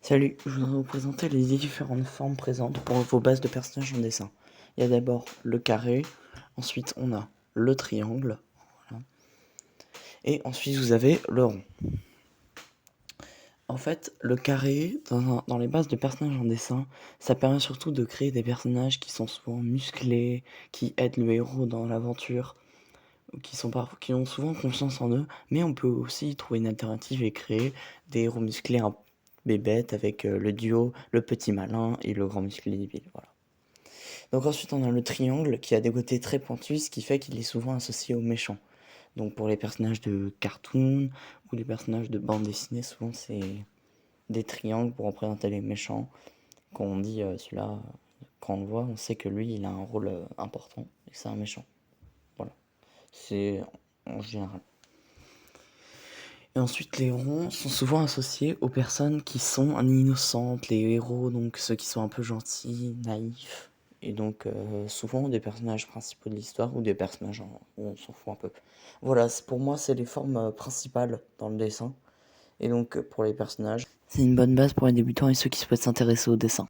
Salut, je voudrais vous présenter les différentes formes présentes pour vos bases de personnages en dessin. Il y a d'abord le carré, ensuite on a le triangle, voilà, et ensuite vous avez le rond. En fait, le carré, dans les bases de personnages en dessin, ça permet surtout de créer des personnages qui sont souvent musclés, qui aident le héros dans l'aventure, qui ont souvent confiance en eux, mais on peut aussi trouver une alternative et créer des héros musclés un bébête avec le duo, le petit malin et le grand musclé débile, voilà. Donc ensuite on a le triangle qui a des côtés très pointus, ce qui fait qu'il est souvent associé aux méchants. Donc pour les personnages de cartoon ou les personnages de bande dessinée, souvent c'est des triangles pour représenter les méchants. Quand on dit celui-là, quand on le voit, on sait que lui il a un rôle important et que c'est un méchant. Voilà, c'est en général. Et ensuite, les ronds sont souvent associés aux personnes qui sont innocentes, les héros, donc ceux qui sont un peu gentils, naïfs, et donc souvent des personnages principaux de l'histoire ou des personnages où on s'en fout un peu. Voilà, pour moi, c'est les formes principales dans le dessin, et donc pour les personnages. C'est une bonne base pour les débutants et ceux qui souhaitent s'intéresser au dessin.